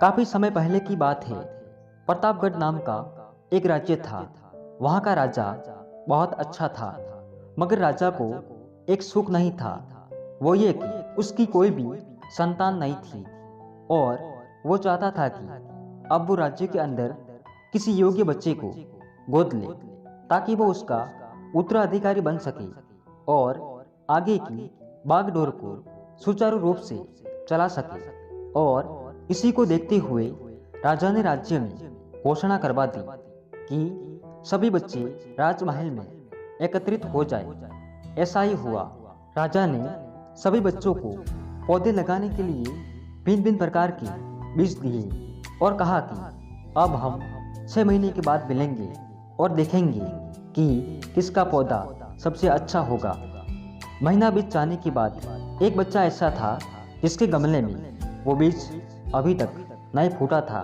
काफी समय पहले की बात है। प्रतापगढ़ नाम का एक राज्य था। वहाँ का राजा बहुत अच्छा था, मगर राजा को एक सुख नहीं था। वो ये कि उसकी कोई भी संतान नहीं थी और वो चाहता था कि अब वो राज्य के अंदर किसी योग्य बच्चे को गोद ले, ताकि वो उसका उत्तराधिकारी बन सके और आगे की बागडोर को सुचारू रूप से चला सके। और इसी को देखते हुए राजा ने राज्य में घोषणा करवा दी कि सभी बच्चे राजमहल में एकत्रित हो जाए। ऐसा ही हुआ। राजा ने सभी बच्चों को पौधे लगाने के लिए भिन्न भिन्न प्रकार के बीज दिए और कहा कि अब हम 6 महीने के बाद मिलेंगे और देखेंगे कि किसका पौधा सबसे अच्छा होगा। महीना बीत जाने के बाद एक बच्चा ऐसा था जिसके गमले में वो बीज अभी तक नहीं फूटा था,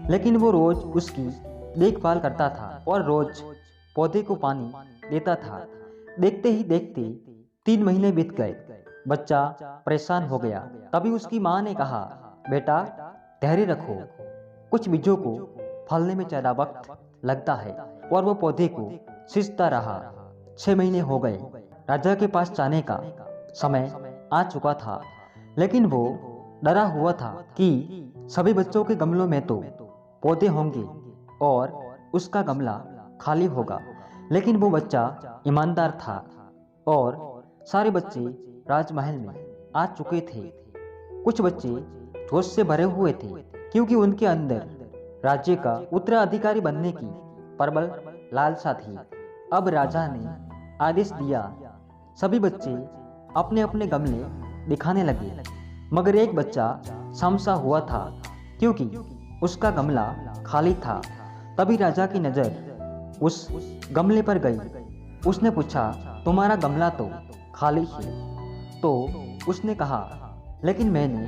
लेकिन वो रोज उसकी देखभाल करता था और रोज पौधे को पानी देता था। देखते ही देखते 3 महीने बीत गए। बच्चा परेशान हो गया। तभी उसकी माँ ने कहा, बेटा धैर्य रखो, कुछ बीजों को फलने में ज़्यादा वक्त लगता है। और वो पौधे को सींचता रहा। 6 महीने हो गए। राजा के पास जाने का समय आ चुका था, लेकिन वो डरा हुआ था कि सभी बच्चों के गमलों में तो पौधे होंगे और उसका गमला खाली होगा। लेकिन वो बच्चा ईमानदार था और सारे बच्चे राजमहल में आ चुके थे। कुछ बच्चे जोश से भरे हुए थे क्योंकि उनके अंदर राज्य का उत्तराधिकारी बनने की प्रबल लालसा थी। अब राजा ने आदेश दिया, सभी बच्चे अपने अपने गमले दिखाने लगे, मगर एक बच्चा समसा हुआ था क्योंकि उसका गमला खाली था। तभी राजा की नज़र उस गमले पर गई। उसने पूछा, तुम्हारा गमला तो खाली है। तो उसने कहा, लेकिन मैंने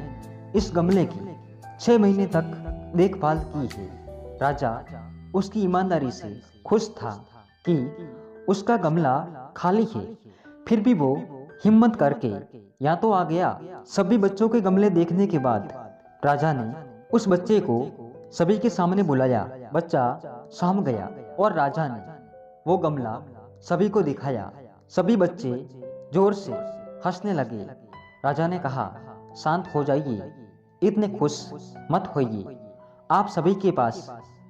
इस गमले की 6 महीने तक देखभाल की है। राजा उसकी ईमानदारी से खुश था कि उसका गमला खाली है, फिर भी वो हिम्मत करके यहाँ तो आ गया। सभी बच्चों के गमले देखने के बाद राजा ने उस बच्चे को सभी के सामने बुलाया। बच्चा सहम गया और राजा ने वो गमला सभी को दिखाया। सभी बच्चे जोर से हंसने लगे। राजा ने कहा, शांत हो जाइए, इतने खुश मत होइए। आप सभी के पास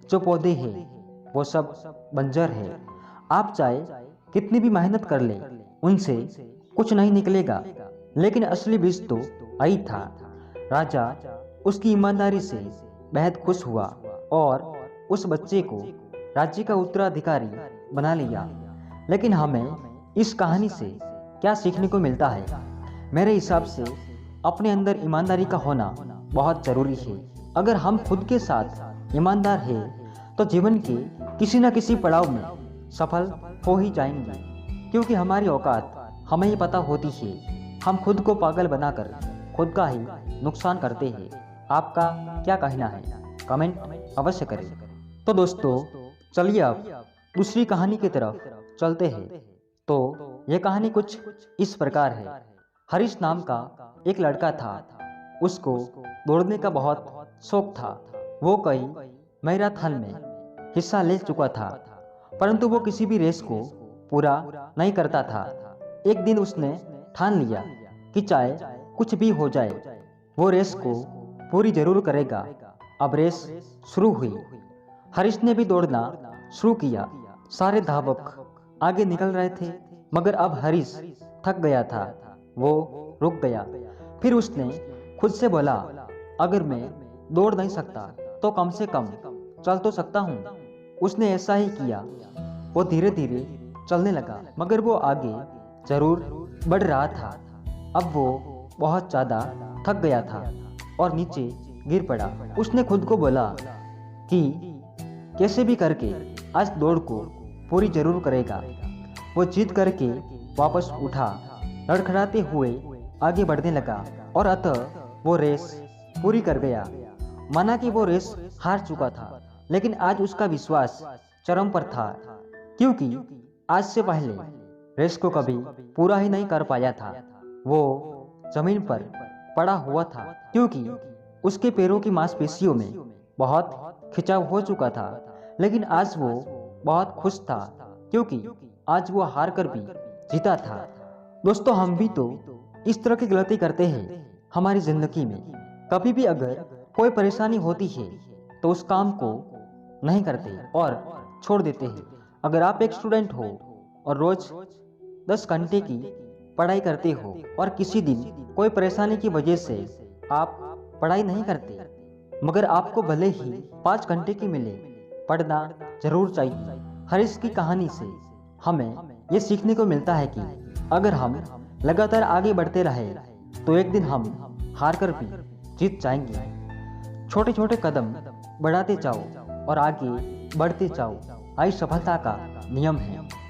जो पौधे हैं वो सब बंजर है। आप चाहे कितनी भी मेहनत कर ले, उनसे कुछ नहीं निकलेगा। लेकिन असली बीज तो आई था। राजा उसकी ईमानदारी से बेहद खुश हुआ और उस बच्चे को राज्य का उत्तराधिकारी बना लिया। लेकिन हमें इस कहानी से क्या सीखने को मिलता है? मेरे हिसाब से अपने अंदर ईमानदारी का होना बहुत ज़रूरी है। अगर हम खुद के साथ ईमानदार हैं तो जीवन के किसी न किसी पड़ाव में सफल हो ही जाएंगे, क्योंकि हमारी औकात हमें ही पता होती है। हम खुद को पागल बनाकर खुद का ही नुकसान करते हैं। आपका क्या कहना है? कमेंट अवश्य करें। तो दोस्तों, चलिए अब दूसरी कहानी की तरफ चलते हैं। तो यह कहानी कुछ इस प्रकार है। हरीश नाम का एक लड़का था। उसको दौड़ने का बहुत शौक था। वो कई मैराथन में हिस्सा ले चुका था, परंतु वो किसी भी रेस को पूरा नहीं करता था। एक दिन उसने ठान लिया कि चाहे कुछ भी हो जाए, वो रेस को पूरी जरूर करेगा। अब रेस शुरू हुई। हरीश ने भी दौड़ना शुरू किया। सारे धावक आगे निकल रहे थे, मगर अब हरीश थक गया था। वो रुक गया। फिर उसने खुद से बोला, अगर मैं दौड़ नहीं सकता तो कम से कम चल तो सकता हूँ। उसने ऐसा ही किया। वो धीरे धीरे चलने लगा, मगर वो आगे जरूर बढ़ रहा था। अब वो बहुत ज़्यादा थक गया था और नीचे गिर पड़ा। उसने खुद को बोला कि कैसे भी करके आज दौड़ को पूरी जरूर करेगा। वो जीत करके वापस उठा, लड़खड़ाते हुए आगे बढ़ने लगा और अतः वो रेस पूरी कर गया। माना कि वो रेस हार चुका था, लेकिन आज उसका विश्वास चरम पर था, क्योंकि आज से पहले रेस को कभी पूरा ही नहीं कर पाया था। वो जमीन पर पड़ा हुआ था, क्योंकि उसके पैरों की मांसपेशियों में बहुत खिंचाव हो चुका था, लेकिन आज वो बहुत खुश था क्योंकि आज वो हार कर भी जीता था। दोस्तों, हम भी तो इस तरह की गलती करते हैं हमारी जिंदगी में। कभी भी अगर कोई परेशानी होती है तो उस काम को नहीं करते और छोड़ देते हैं। अगर आप एक स्टूडेंट हो और रोज 10 घंटे की पढ़ाई करते हो और किसी दिन कोई परेशानी की वजह से आप पढ़ाई नहीं करते, मगर आपको भले ही 5 घंटे की मिले, पढ़ना जरूर चाहिए। हरीश की कहानी से हमें ये सीखने को मिलता है कि अगर हम लगातार आगे बढ़ते रहे तो एक दिन हम हार कर भी जीत जाएंगे। छोटे छोटे कदम बढ़ाते जाओ और आगे बढ़ते जाओ, आई सफलता का नियम है।